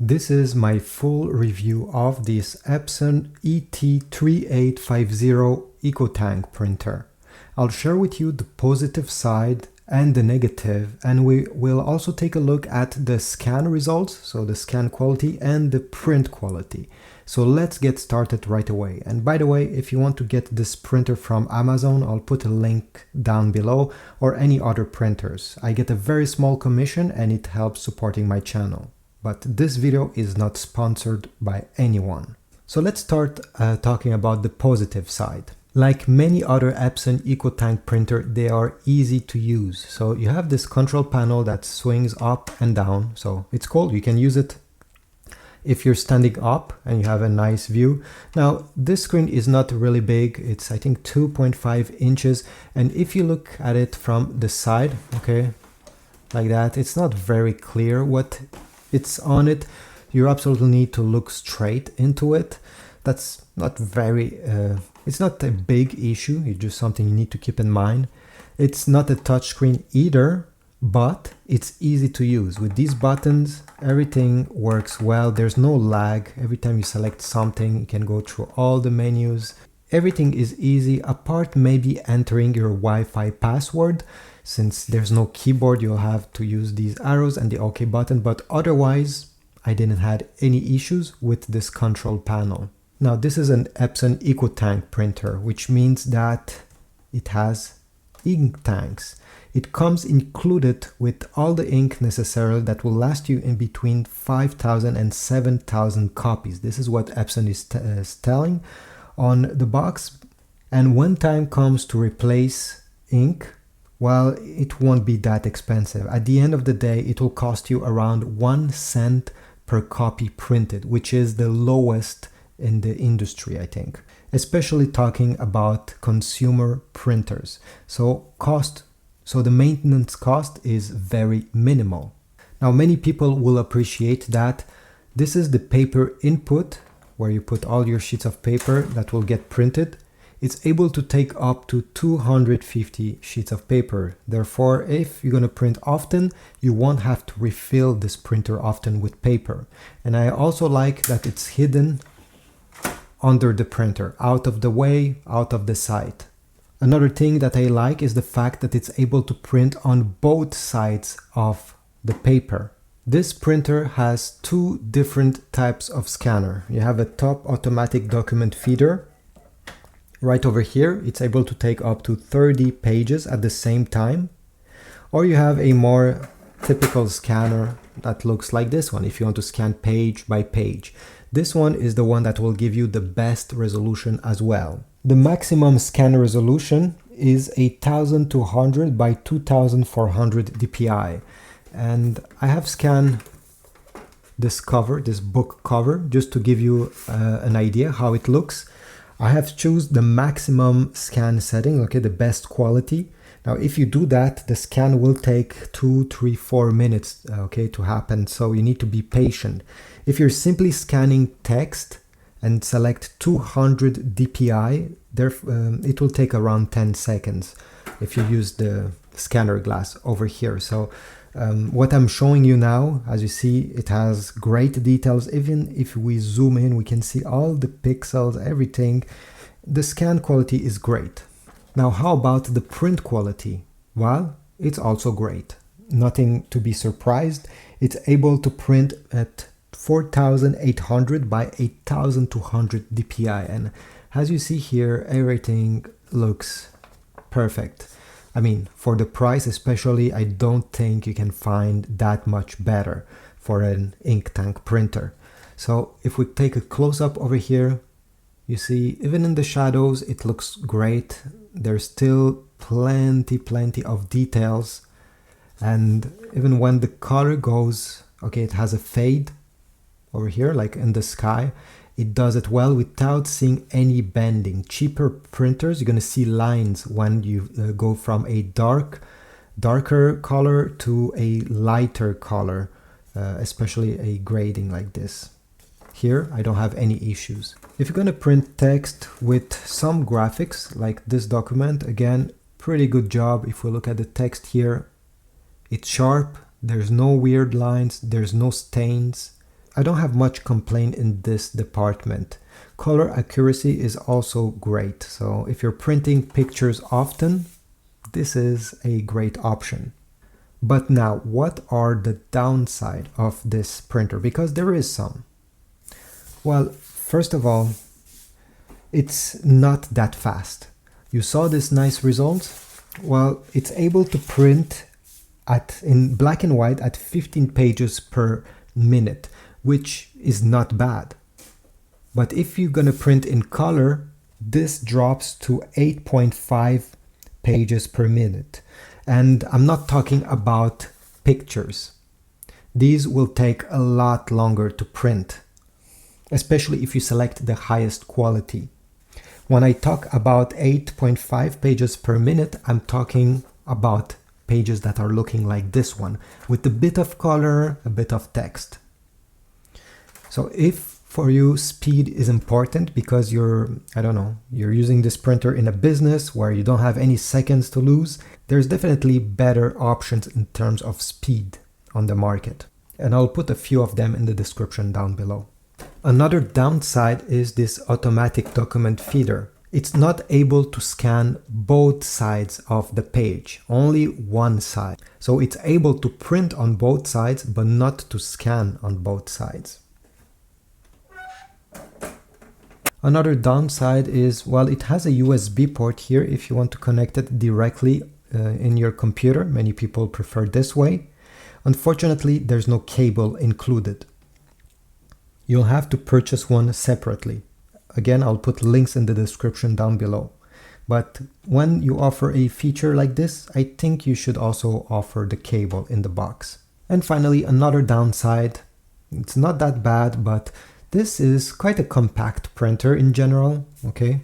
This is my full review of this Epson ET-3850 EcoTank printer. I'll share with you the positive side and the negative, and we will also take a look at the scan results, so the scan quality and the print quality. So let's get started right away. And by the way, if you want to get this printer from Amazon, I'll put a link down below, or any other printers. I get a very small commission and it helps supporting my channel. But this video is not sponsored by anyone. So let's start talking about the positive side. Like many other Epson EcoTank printer, they are easy to use. So you have this control panel that swings up and down. So it's cool, you can use it if you're standing up and you have a nice view. Now this screen is not really big, it's I think 2.5 inches. And if you look at it from the side, okay, like that, it's not very clear what it's on it. You absolutely need to look straight into it. That's not very, it's not a big issue, it's just something you need to keep in mind. It's not a touchscreen either, but it's easy to use. With these buttons, everything works well. There's no lag. Every time you select something, you can go through all the menus. Everything is easy, apart maybe entering your Wi-Fi password. Since there's no keyboard, you'll have to use these arrows and the OK button, but otherwise, I didn't have any issues with this control panel. Now, this is an Epson EcoTank printer, which means that it has ink tanks. It comes included with all the ink necessary that will last you in between 5,000 and 7,000 copies. This is what Epson is telling on the box. And when time comes to replace ink, well, it won't be that expensive. At the end of the day, it will cost you around 1 cent per copy printed, which is the lowest in the industry, I think, especially talking about consumer printers. So the maintenance cost is very minimal. Now, many people will appreciate that this is the paper input, where you put all your sheets of paper that will get printed. It's able to take up to 250 sheets of paper. Therefore, if you're going to print often, you won't have to refill this printer often with paper. And I also like that it's hidden under the printer, out of the way, out of the sight. Another thing that I like is the fact that it's able to print on both sides of the paper. This printer has two different types of scanner. You have a top automatic document feeder. Right over here, it's able to take up to 30 pages at the same time. Or you have a more typical scanner that looks like this one, if you want to scan page by page. This one is the one that will give you the best resolution as well. The maximum scan resolution is 8200 by 2400 dpi. And I have scanned this cover, this book cover, just to give you an idea how it looks. I have chosen the maximum scan setting, okay, the best quality. Now, if you do that, the scan will take 2, 3, 4 minutes, okay, to happen. So you need to be patient. If you're simply scanning text and select 200 dpi, it will take around 10 seconds if you use the scanner glass over here. So what I'm showing you now, as you see, it has great details. Even if we zoom in, we can see all the pixels, everything. The scan quality is great. Now, how about the print quality? Well, it's also great. Nothing to be surprised. It's able to print at 4800 by 8200 dpi. And as you see here, everything looks perfect. I mean, for the price especially, I don't think you can find that much better for an ink tank printer. So if we take a close-up over here, you see, even in the shadows, it looks great. There's still plenty of details. And even when the color goes, okay, it has a fade over here, like in the sky. It does it well without seeing any bending. Cheaper printers, you're going to see lines when you go from a darker color to a lighter color, especially a grading like this. Here, I don't have any issues. If you're going to print text with some graphics, like this document, again, pretty good job. If we look at the text here, it's sharp, there's no weird lines, there's no stains. I don't have much complaint in this department. Color accuracy is also great. So if you're printing pictures often, this is a great option. But now, what are the downside of this printer? Because there is some. Well, first of all, it's not that fast. You saw this nice result? Well, it's able to print in black and white at 15 pages per minute, which is not bad. But if you're gonna print in color, this drops to 8.5 pages per minute. And I'm not talking about pictures. These will take a lot longer to print, especially if you select the highest quality. When I talk about 8.5 pages per minute, I'm talking about pages that are looking like this one, with a bit of color, a bit of text. So if for you speed is important because you're using this printer in a business where you don't have any seconds to lose, there's definitely better options in terms of speed on the market. And I'll put a few of them in the description down below. Another downside is this automatic document feeder. It's not able to scan both sides of the page, only one side. So it's able to print on both sides, but not to scan on both sides. Another downside is, well, it has a USB port here if you want to connect it directly in your computer. Many people prefer this way. Unfortunately, there's no cable included. You'll have to purchase one separately. Again, I'll put links in the description down below. But when you offer a feature like this, I think you should also offer the cable in the box. And finally, another downside, it's not that bad, but this is quite a compact printer in general, okay?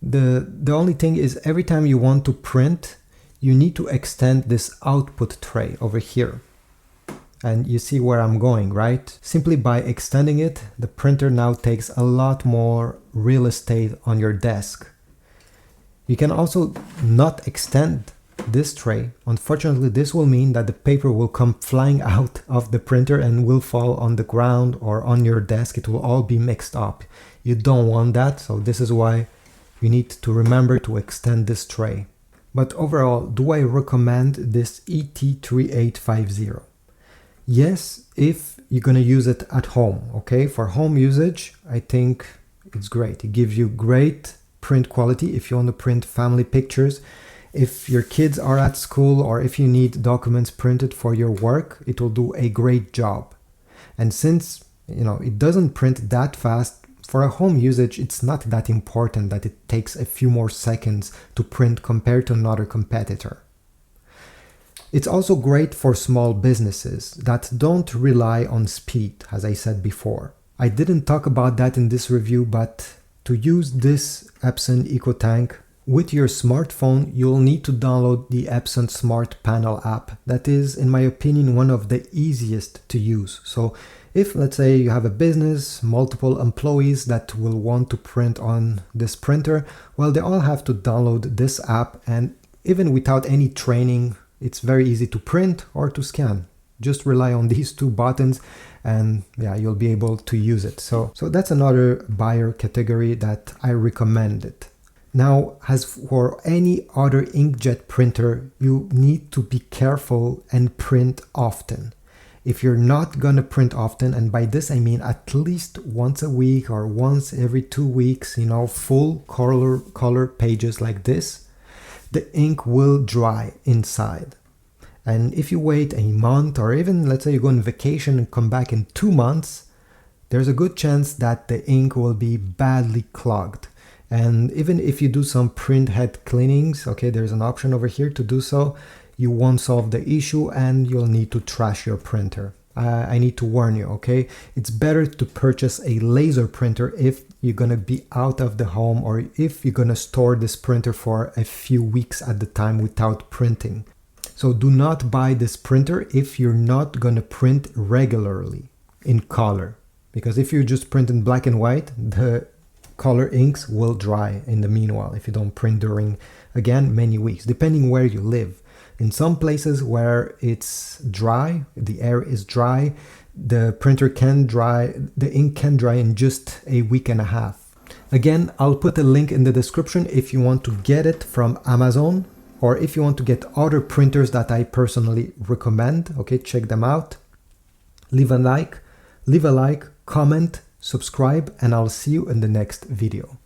The only thing is every time you want to print, you need to extend this output tray over here. And you see where I'm going, right? Simply by extending it, the printer now takes a lot more real estate on your desk. You can also not extend this tray. Unfortunately, this will mean that the paper will come flying out of the printer and will fall on the ground or on your desk. It will all be mixed up. You don't want that, so this is why you need to remember to extend this tray. But overall, do I recommend this ET-3850? Yes, if you're going to use it at home, okay? For home usage, I think it's great. It gives you great print quality if you want to print family pictures. If your kids are at school or if you need documents printed for your work, it will do a great job. And since, it doesn't print that fast, for a home usage, it's not that important that it takes a few more seconds to print compared to another competitor. It's also great for small businesses that don't rely on speed, as I said before. I didn't talk about that in this review, but to use this Epson EcoTank with your smartphone, you'll need to download the Epson Smart Panel app. That is, in my opinion, one of the easiest to use. So if, let's say, you have a business, multiple employees that will want to print on this printer, well, they all have to download this app, and even without any training, it's very easy to print or to scan. Just rely on these two buttons and you'll be able to use it. So that's another buyer category that I recommend it. Now, as for any other inkjet printer, you need to be careful and print often. If you're not gonna print often, and by this I mean at least once a week or once every 2 weeks, full color pages like this, the ink will dry inside. And if you wait a month, or even let's say you go on vacation and come back in 2 months, there's a good chance that the ink will be badly clogged. And even if you do some print head cleanings, okay, there's an option over here to do so, you won't solve the issue and you'll need to trash your printer. I need to warn you, okay? It's better to purchase a laser printer if you're gonna be out of the home or if you're gonna store this printer for a few weeks at the time without printing. So do not buy this printer if you're not gonna print regularly in color. Because if you just print in black and white, the color inks will dry in the meanwhile if you don't print during, again, many weeks, depending where you live. In some places where it's dry, the air is dry, the printer can dry, the ink can dry in just a week and a half. Again, I'll put a link in the description if you want to get it from Amazon, or if you want to get other printers that I personally recommend. Okay, check them out. Leave a like, comment, subscribe, and I'll see you in the next video.